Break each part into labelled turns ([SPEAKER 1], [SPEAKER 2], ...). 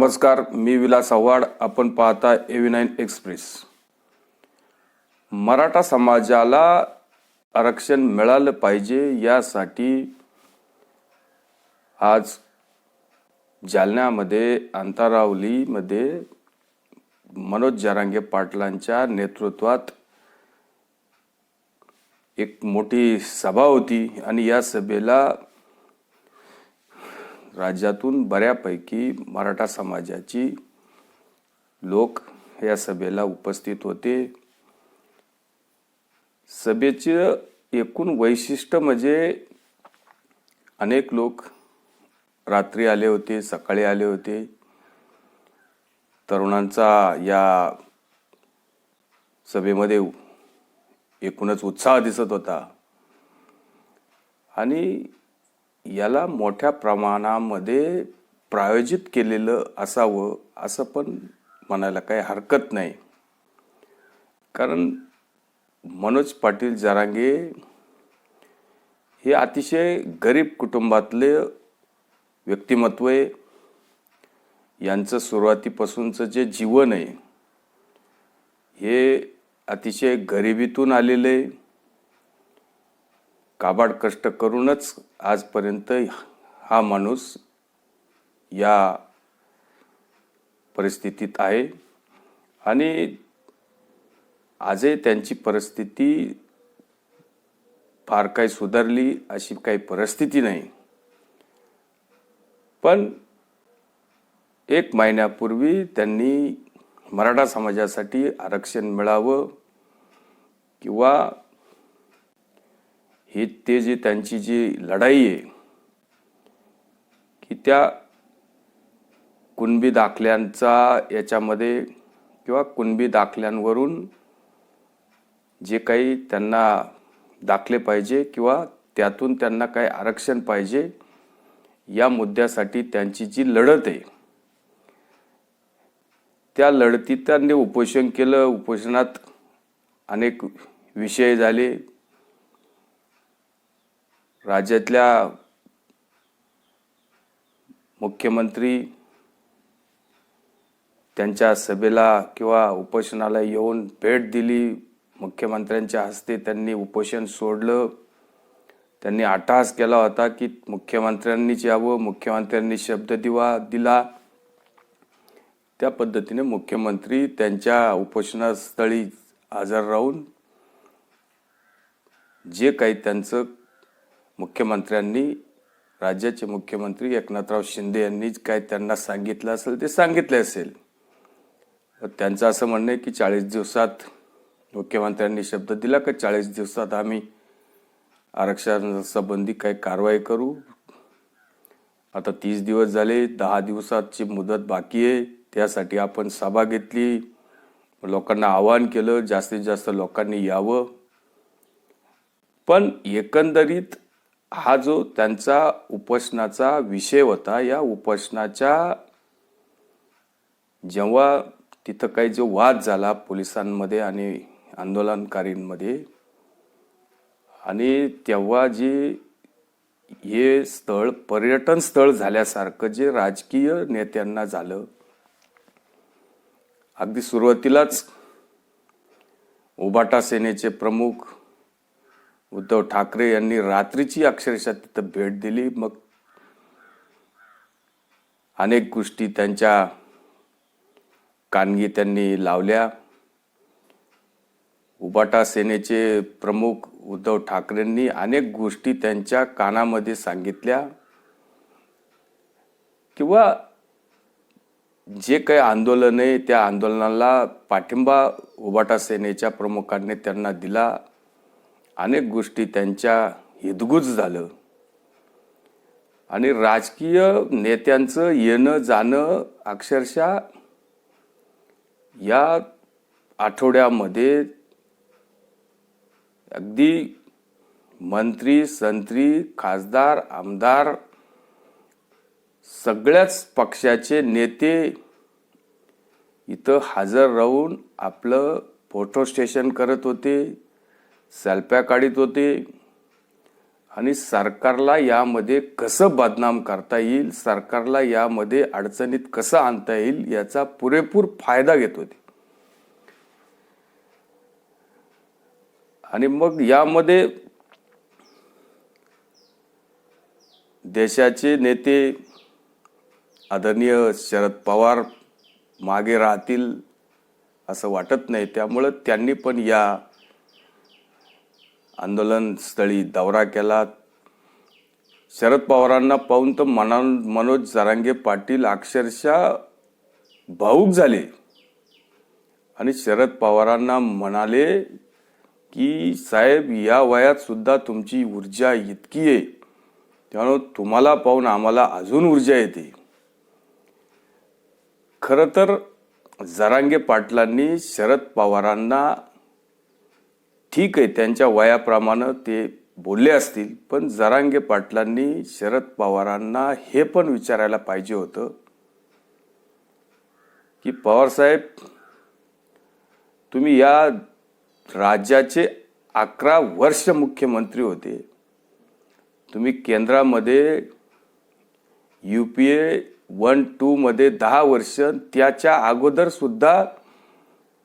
[SPEAKER 1] नमस्कार, मी विलास आव्हाड. आपण पाहता AV9 एक्सप्रेस. मराठा समाजाला आरक्षण मिळालं पाहिजे यासाठी आज जालन्यामध्ये अंतरावलीमध्ये मनोज जरांगे पाटलांच्या नेतृत्वात एक मोठी सभा होती आणि या सभेला राज्यातून बऱ्यापैकी मराठा समाजाची लोक या सभेला उपस्थित होते. सभेचे एकूण वैशिष्ट्य म्हणजे अनेक लोक रात्री आले होते, सकाळी आले होते. तरुणांचा या सभेमध्ये एकूणच उत्साह दिसत होता आणि याला मोठ्या प्रमाणामध्ये प्रायोजित केलेलं असावं असं पण म्हणायला काही हरकत नाही. कारण मनोज पाटील जरांगे हे अतिशय गरीब कुटुंबातले व्यक्तिमत्व आहे. यांचं सुरुवातीपासूनचं जे जीवन आहे हे अतिशय गरिबीतून आलेलं आहे. काबाड कष्ट करूनच आजपर्यंत हा माणूस या परिस्थितीत आहे आणि आजही त्यांची परिस्थिती फार काही सुधारली अशी काही परिस्थिती नाही. पण 1 महिन्यापूर्वी त्यांनी मराठा समाजासाठी आरक्षण मिळावं किंवा ही ते जी त्यांची जी लढाई आहे की त्या कुणबी दाखल्यांचा याच्यामध्ये किंवा कुणबी दाखल्यांवरून जे काही त्यांना दाखले पाहिजे किंवा त्यातून त्यांना काही आरक्षण पाहिजे या मुद्द्यासाठी त्यांची जी लढत आहे त्या लढतीत त्यांनी उपोषण केलं. उपोषणात अनेक विषय झाले. राज्यातल्या मुख्यमंत्री त्यांच्या सभेला किंवा उपोषणाला येऊन भेट दिली. मुख्यमंत्र्यांच्या हस्ते त्यांनी उपोषण सोडलं. त्यांनी अट्टहास केला होता की मुख्यमंत्र्यांनीच यावं, मुख्यमंत्र्यांनी शब्द दिला. त्या पद्धतीने मुख्यमंत्री त्यांच्या उपोषणस्थळी हजर राहून जे काही त्यांचं मुख्यमंत्र्यांनी, राज्याचे मुख्यमंत्री एकनाथराव शिंदे यांनी काय त्यांना सांगितलं असेल ते सांगितले असेल. त्यांचं असं म्हणणं आहे की 40 दिवसात मुख्यमंत्र्यांनी शब्द दिला की 40 दिवसात आम्ही आरक्षणासंबंधी काही कारवाई करू. आता 30 दिवस झाले, 10 दिवसाची मुदत बाकी आहे. त्यासाठी आपण सभा घेतली, लोकांना आवाहन केलं जास्तीत जास्त लोकांनी यावं. पण एकंदरीत हा जो त्यांचा उपोषणाचा विषय होता, या उपोषणाच्या जेव्हा तिथं काही जो वाद झाला पोलिसांमध्ये आणि आंदोलनकारींमध्ये आणि तेव्हा जे हे स्थळ पर्यटन स्थळ झाल्यासारखं जे राजकीय नेत्यांना झालं. अगदी सुरुवातीलाच उबाटा सेनेचे प्रमुख उद्धव ठाकरे यांनी रात्रीची अक्षरशः तिथं भेट दिली. मग अनेक गोष्टी त्यांच्या कानगी त्यांनी लावल्या. उबाटा सेनेचे प्रमुख उद्धव ठाकरेंनी अनेक गोष्टी त्यांच्या कानामध्ये सांगितल्या किंवा जे काही आंदोलन आहे त्या आंदोलनाला पाठिंबा उबाटा सेनेच्या प्रमुखांनी त्यांना दिला. अनेक गोष्टी त्यांच्या हितगुज झालं आणि राजकीय नेत्यांचं येणं जाणं अक्षरशः या आठवड्यामध्ये अगदी मंत्री, संत्री, खासदार, आमदार सगळ्याच पक्षाचे नेते इथं हजर राहून आपलं फोटो स्टेशन करत होते, सेल्फ्या काढत होते आणि सरकारला यामध्ये कसं बदनाम करता येईल, सरकारला यामध्ये अडचणीत कसं आणता येईल याचा पुरेपूर फायदा घेत होते. आणि मग यामध्ये देशाचे नेते आदरणीय शरद पवार मागे राहतील असं वाटत नाही. त्यामुळं त्यांनी पण या आंदोलन स्थळी दौरा केला. शरद पवारांना पाहून तर मनोज जरांगे पाटील अक्षरशः भावुक झाले आणि शरद पवारांना म्हणाले की साहेब, या वयात सुद्धा तुमची ऊर्जा इतकी आहे, त्यामुळे तुम्हाला पाहून आम्हाला अजून ऊर्जा येते. खरं तर जरांगे पाटलांनी शरद पवारांना, ठीक आहे त्यांच्या वयाप्रमाणे ते बोलले असतील, पण जरांगे पाटलांनी शरद पवारांना हे पण विचारायला पाहिजे होतं की पवार साहेब, तुम्ही या राज्याचे 11 वर्ष मुख्यमंत्री होते. तुम्ही केंद्रामध्ये UPA 1-2 मध्ये 10 वर्ष, त्याच्या अगोदर सुद्धा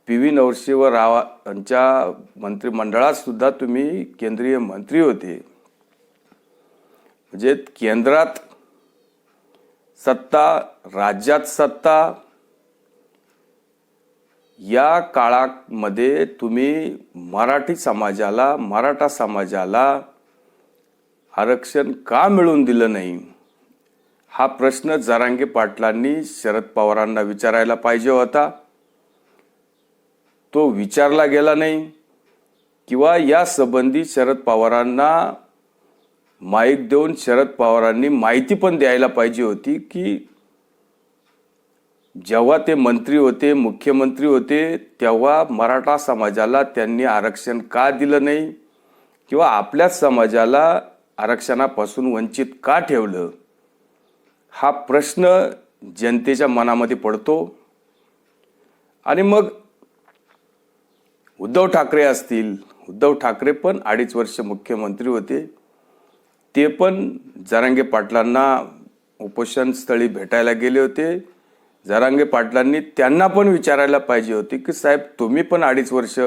[SPEAKER 1] PV नरसिंह राव यांच्या मंत्रिमंडळात सुद्धा तुम्ही केंद्रीय मंत्री होते. म्हणजे केंद्रात सत्ता, राज्यात सत्ता, या काळामध्ये तुम्ही मराठा समाजाला आरक्षण का मिळवून दिलं नाही, हा प्रश्न जरांगे पाटलांनी शरद पवारांना विचारायला पाहिजे होता. तो विचारला गेला नाही, किंवा या संबंधी शरद पवारांना माईक देऊन शरद पवारांनी माहिती पण द्यायला पाहिजे होती की जेव्हा ते मंत्री होते, मुख्यमंत्री होते, तेव्हा मराठा समाजाला त्यांनी आरक्षण का दिलं नाही, किंवा आपल्याच समाजाला आरक्षणापासून वंचित का ठेवलं, हा प्रश्न जनतेच्या मनामध्ये पडतो. आणि मग उद्धव ठाकरे असतील, उद्धव ठाकरे पण 2.5 वर्ष मुख्यमंत्री होते. ते पण जरांगे पाटलांना उपोषण स्थळी भेटायला गेले होते. जरांगे पाटलांनी त्यांना पण विचारायला पाहिजे होते की साहेब, तुम्ही पण 2.5 वर्ष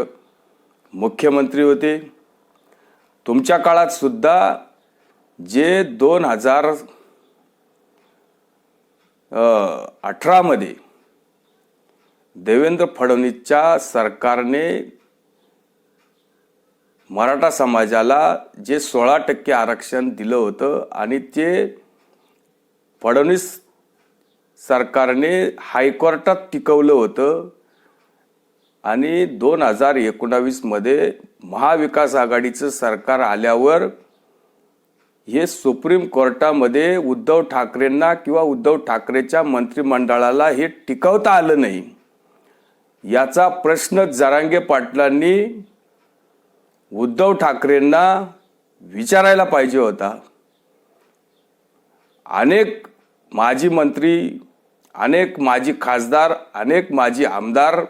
[SPEAKER 1] मुख्यमंत्री होते. तुमच्या काळात सुद्धा जे 2018 मध्ये देवेंद्र फडणवीसच्या सरकारने मराठा समाजाला जे 16% आरक्षण दिलं होतं आणि ते फडणवीस सरकारने हायकोर्टात टिकवलं होतं. आणि 2019 मध्ये महाविकास आघाडीचं सरकार आल्यावर हे सुप्रीम कोर्टामध्ये उद्धव ठाकरेंना किंवा उद्धव ठाकरेच्या मंत्रिमंडळाला हे टिकवता आलं नाही. याचा प्रश्न जरांगे पाटलांनी उद्धव ठाकरेंना विचारायला पाहिजे होता. अनेक माजी मंत्री, अनेक माजी खासदार, अनेक माजी आमदार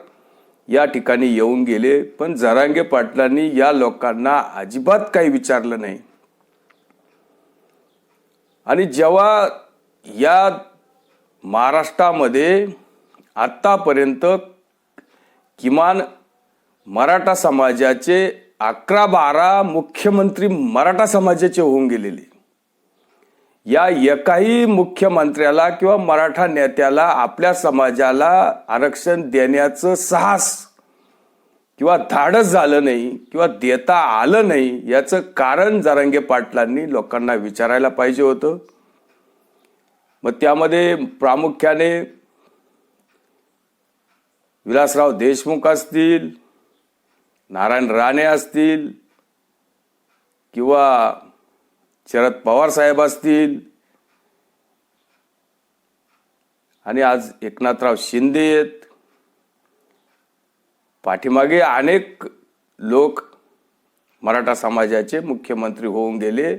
[SPEAKER 1] या ठिकाणी येऊन गेले, पण जरांगे पाटलांनी या लोकांना अजिबात काही विचारलं नाही. आणि जेव्हा या महाराष्ट्रामध्ये आतापर्यंत किमान मराठा समाजाचे 11-12 मुख्यमंत्री मराठा समाजाचे होऊन गेलेले, या एकाही मुख्यमंत्र्याला किंवा मराठा नेत्याला आपल्या समाजाला आरक्षण देण्याचं साहस किंवा धाडस झालं नाही किंवा देता आलं नाही. याचं कारण जरांगे पाटलांनी लोकांना विचारायला पाहिजे होतं. मग त्यामध्ये प्रामुख्याने विलासराव देशमुख असतील, नारायण राणे असतील, किंवा शरद पवार साहेब असतील, आणि आज एकनाथराव शिंदे आहेत. पाठीमागे अनेक लोक मराठा समाजाचे मुख्यमंत्री होऊन गेले.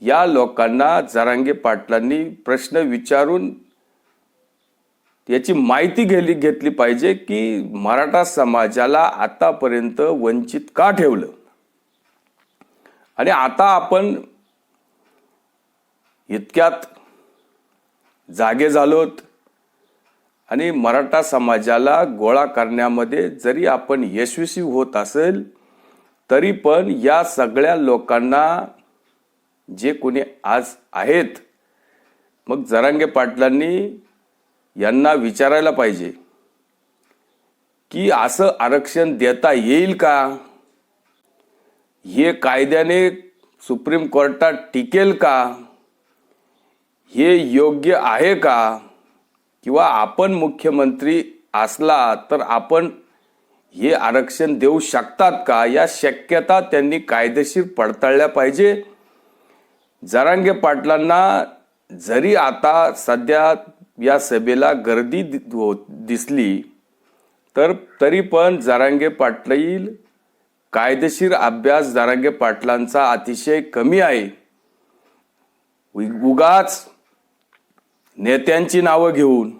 [SPEAKER 1] या लोकांना जरांगे पाटलांनी प्रश्न विचारून याची माहिती घेतली पाहिजे की मराठा समाजाला आतापर्यंत वंचित का ठेवलं. आणि आता आपण इतक्यात जागे झालोत आणि मराठा समाजाला गोळा करण्यामध्ये जरी आपण यशस्वी होत असेल तरी पण या सगळ्या लोकांना जे कोणी आज आहेत, मग जरांगे पाटलांनी यांना विचारायला पाहिजे की असं आरक्षण देता येईल का? हे कायद्याने सुप्रीम कोर्टात टिकेल का? हे योग्य आहे का? किंवा आपण मुख्यमंत्री असला तर आपण हे आरक्षण देऊ शकतात का? या शक्यता त्यांनी कायदेशीर पडताळल्या पाहिजे. जरांगे पाटलांना जरी आता सध्या या सभेला गर्दी दिसली तर तरी पण जरांगे पाटील कायदेशीर अभ्यास जरांगे पाटलांचा अतिशय कमी आहे. उगाच नेत्यांची नावं घेऊन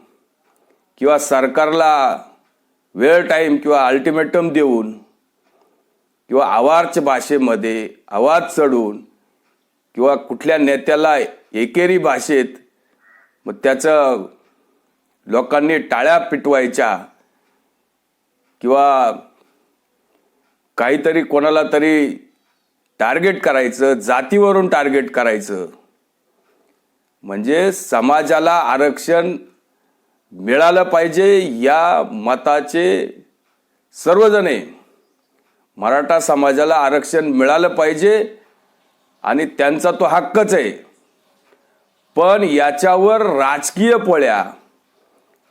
[SPEAKER 1] किंवा सरकारला वेळ टाईम किंवा अल्टिमेटम देऊन किंवा आवारच्या भाषेमध्ये आवाज चढवून किंवा कुठल्या नेत्याला एकेरी भाषेत मग त्याचं लोकांनी टाळ्या पिटवायच्या किंवा काहीतरी कोणाला तरी टार्गेट करायचं, जातीवरून टार्गेट करायचं, म्हणजे समाजाला आरक्षण मिळालं पाहिजे या मताचे सर्वजण आहे. मराठा समाजाला आरक्षण मिळालं पाहिजे आणि त्यांचा तो हक्कच आहे. पण याच्यावर राजकीय पोळ्या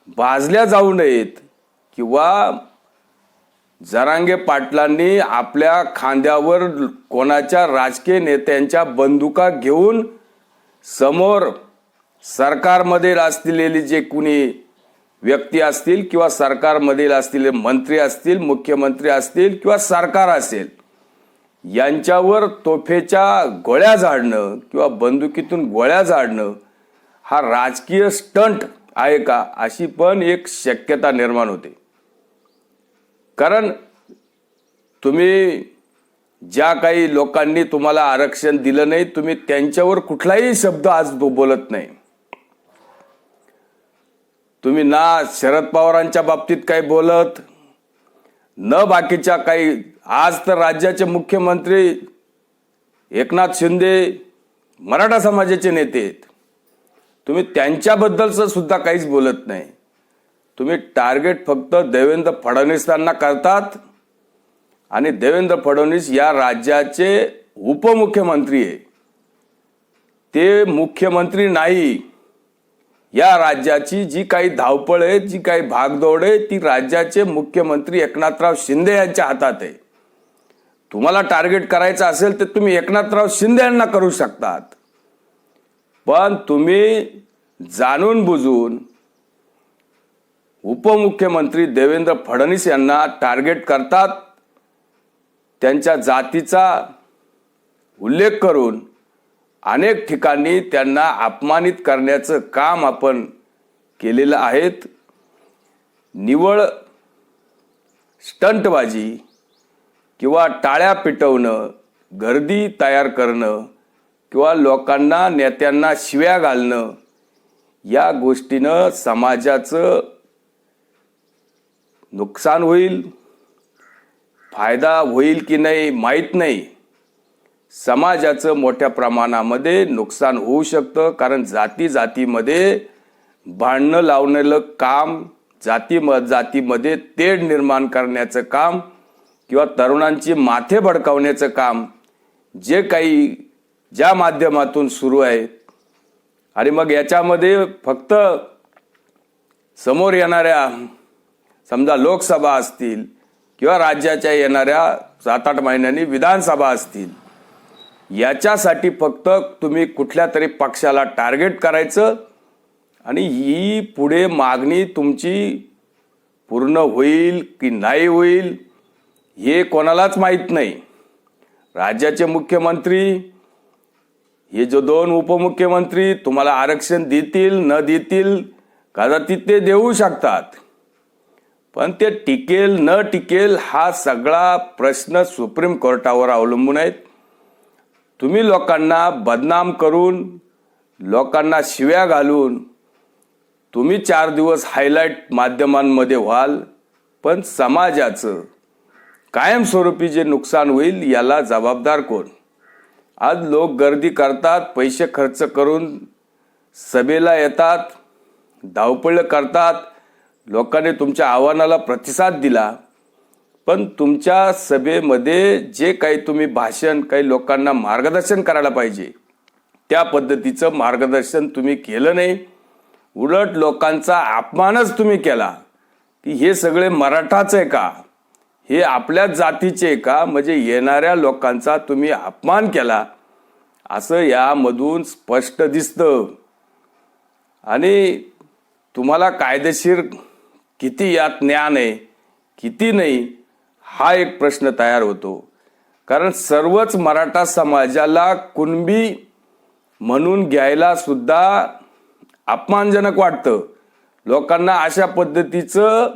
[SPEAKER 1] भाजल्या जाऊ नयेत किंवा जरांगे पाटलांनी आपल्या खांद्यावर कोणाच्या राजकीय नेत्यांच्या बंदुका घेऊन समोर सरकारमध्ये असलेले जे कुणी व्यक्ती असतील किंवा सरकारमधील असलेले मंत्री असतील, मुख्यमंत्री असतील किंवा सरकार असेल, यांच्यावर तोफेच्या गोळ्या झाडणं किंवा बंदुकीतून गोळ्या झाडणं हा राजकीय स्टंट आहे का, अशी पण एक शक्यता निर्माण होते. कारण तुम्ही ज्या काही लोकांनी तुम्हाला आरक्षण दिलं नाही, तुम्ही त्यांच्यावर कुठलाही शब्द आज बोलत नाही. तुम्ही ना शरद पवारांच्या बाबतीत काही बोलत, न बाकीच्या काही. आज तर राज्याचे मुख्यमंत्री एकनाथ शिंदे मराठा समाजाचे नेते आहेत, तुम्ही त्यांच्याबद्दलचं सुद्धा काहीच बोलत नाही. तुम्ही टार्गेट फक्त देवेंद्र फडणवीसांना करतात आणि देवेंद्र फडणवीस या राज्याचे उपमुख्यमंत्री आहे, ते मुख्यमंत्री नाही. या राज्याची जी काही धावपळ आहे, जी काही भागदौड आहे, ती राज्याचे मुख्यमंत्री एकनाथराव शिंदे यांच्या हातात आहे. तुम्हाला टार्गेट करायचं असेल तर तुम्ही एकनाथराव शिंदे यांना करू शकतात, पण तुम्ही जाणून बुजून उपमुख्यमंत्री देवेंद्र फडणवीस यांना टार्गेट करतात. त्यांच्या जातीचा उल्लेख करून अनेक ठिकाणी त्यांना अपमानित करण्याचं काम आपण केलेलं आहे. निव्वळ स्टंटबाजी किंवा टाळ्या पिटवणं, गर्दी तयार करणं किंवा लोकांना, नेत्यांना शिव्या घालणं, या गोष्टीनं समाजाचं नुकसान होईल, फायदा होईल की नाही माहीत नाही. समाजाचं मोठ्या प्रमाणामध्ये नुकसान होऊ शकतं, कारण जातीमध्ये भांडणं लावलेलं काम, जातीमध्ये तेढ निर्माण करण्याचं काम किंवा तरुणांची माथे भडकावण्याचं काम जे काही ज्या माध्यमातून सुरू आहे, आणि मग याच्यामध्ये फक्त समोर येणाऱ्या समजा लोकसभा असतील किंवा राज्याच्या येणाऱ्या 7-8 महिन्यांनी विधानसभा असतील, याच्यासाठी फक्त तुम्ही कुठल्या तरी पक्षाला टार्गेट करायचं आणि ही पुढे मागणी तुमची पूर्ण होईल की नाही होईल हे कोणालाच माहीत नाही. राज्याचे मुख्यमंत्री, हे जो 2 उपमुख्यमंत्री तुम्हाला आरक्षण देतील न देतील, कदाचित ते देऊ शकतात, पण ते टिकेल न टिकेल हा सगळा प्रश्न सुप्रीम कोर्टावर अवलंबून आहे. तुम्ही लोकांना बदनाम करून, लोकांना शिव्या घालून तुम्ही 4 दिवस हायलाईट माध्यमांमध्ये व्हाल, पण समाजाचं कायमस्वरूपी जे नुकसान होईल याला जबाबदार कोण? आज लोक गर्दी करतात, पैसे खर्च करून सभेला येतात, धावपळ करतात, लोकांनी तुमच्या आव्हानाला प्रतिसाद दिला, पण तुमच्या सभेमध्ये जे काही तुम्ही भाषण, काही लोकांना मार्गदर्शन करायला पाहिजे त्या पद्धतीचं मार्गदर्शन तुम्ही केलं नाही. उलट लोकांचा अपमानच तुम्ही केला की हे सगळे मराठाच आहे का, हे आपल्याच जातीचे का, म्हणजे येणाऱ्या लोकांचा तुम्ही अपमान केला असं यामधून स्पष्ट दिसतं. आणि तुम्हाला कायदेशीर किती यात ज्ञान आहे, किती नाही, हा एक प्रश्न तयार होतो. कारण सर्वच मराठा समाजाला कुणबी म्हणून घ्यायला सुद्धा अपमानजनक वाटतं. लोकांना अशा पद्धतीचं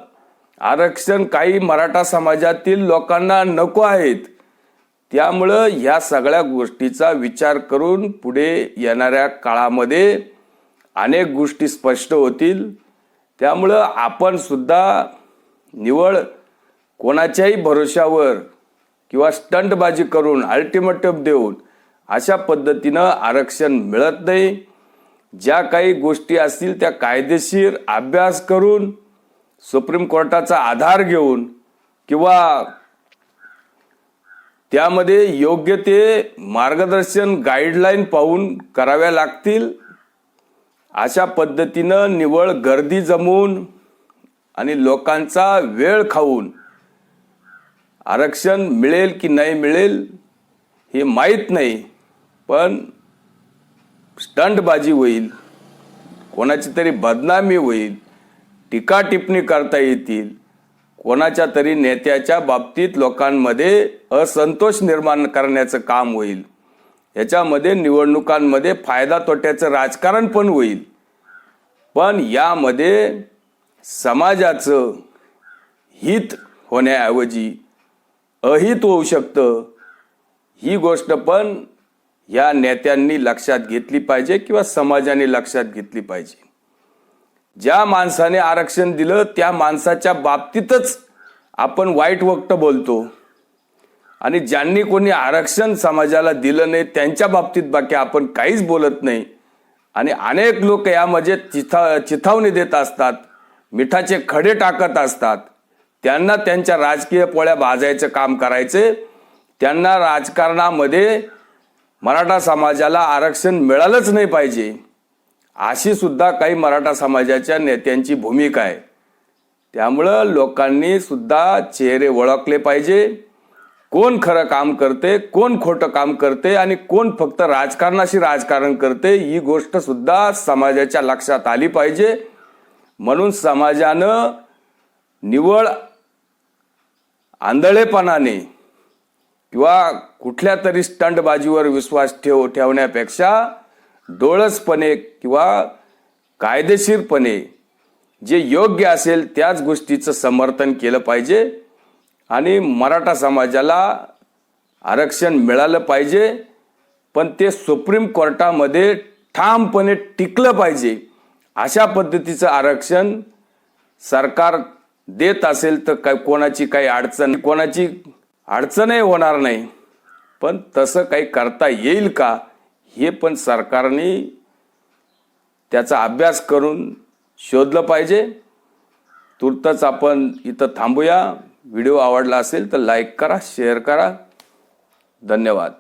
[SPEAKER 1] आरक्षण काही मराठा समाजातील लोकांना नको आहेत. त्यामुळं ह्या सगळ्या गोष्टीचा विचार करून पुढे येणाऱ्या काळामध्ये अनेक गोष्टी स्पष्ट होतील. त्यामुळं आपण सुद्धा निवळ कोणाच्याही भरोशावर किंवा स्टंटबाजी करून, अल्टिमेटम देऊन अशा पद्धतीनं आरक्षण मिळत नाही. ज्या काही गोष्टी असतील त्या कायदेशीर अभ्यास करून, सुप्रीम कोर्टाचा आधार घेऊन किंवा त्यामध्ये योग्य ते मार्गदर्शन, गाईडलाईन पाहून कराव्या लागतील. अशा पद्धतीनं निव्वळ गर्दी जमवून आणि लोकांचा वेळ खाऊन आरक्षण मिळेल की नाही मिळेल हे माहीत नाही, पण स्टंटबाजी होईल, कोणाची तरी बदनामी होईल, टीका टिप्पणी करता येतील, कोणाच्या तरी नेत्याच्या बाबतीत लोकांमध्ये असंतोष निर्माण करण्याचं काम होईल. याच्यामध्ये निवडणुकांमध्ये फायदा तोट्याचं राजकारण पण होईल. पण यामध्ये समाजाचं हित होण्याऐवजी अहित होऊ शकतं. ही गोष्ट पण या नेत्यांनी लक्षात घेतली पाहिजे किंवा समाजाने लक्षात घेतली पाहिजे. ज्या माणसाने आरक्षण दिलं त्या माणसाच्या बाबतीतच आपण वाईट वक्त बोलतो आणि ज्यांनी कोणी आरक्षण समाजाला दिलं नाही त्यांच्या बाबतीत बाकी आपण काहीच बोलत नाही. आणि अनेक लोक यामध्ये चिथावणी देत असतात, मिठाचे खडे टाकत असतात. त्यांना त्यांच्या राजकीय पोळ्या भाजायचं काम करायचे. त्यांना राजकारणामध्ये मराठा समाजाला आरक्षण मिळालंच नाही पाहिजे अशी सुद्धा काही मराठा समाजाच्या नेत्यांची भूमिका आहे. त्यामुळं लोकांनी सुद्धा चेहरे ओळखले पाहिजे. कोण खरं काम करते, कोण खोटं काम करते आणि कोण फक्त राजकारणाशी राजकारण करते ही गोष्ट सुद्धा समाजाच्या लक्षात आली पाहिजे. म्हणून समाजानं निव्वळ आंधळेपणाने किंवा कुठल्या तरी स्टंटबाजीवर विश्वास ठेवण्यापेक्षा डोळसपणे किंवा कायदेशीरपणे जे योग्य असेल त्याच गोष्टीचं समर्थन केलं पाहिजे. आणि मराठा समाजाला आरक्षण मिळालं पाहिजे, पण ते सुप्रीम कोर्टामध्ये ठामपणे टिकलं पाहिजे. अशा पद्धतीचं आरक्षण सरकार देत असेल तर काय कोणाची काही अडचणही होणार नाही. पण तसं काही करता येईल का हे पण सरकारने त्याचा अभ्यास करून शोधलं पाहिजे. तुर्तच आपण इथं थांबूया. व्हिडिओ आवडला असेल तर लाईक करा, शेअर करा. धन्यवाद.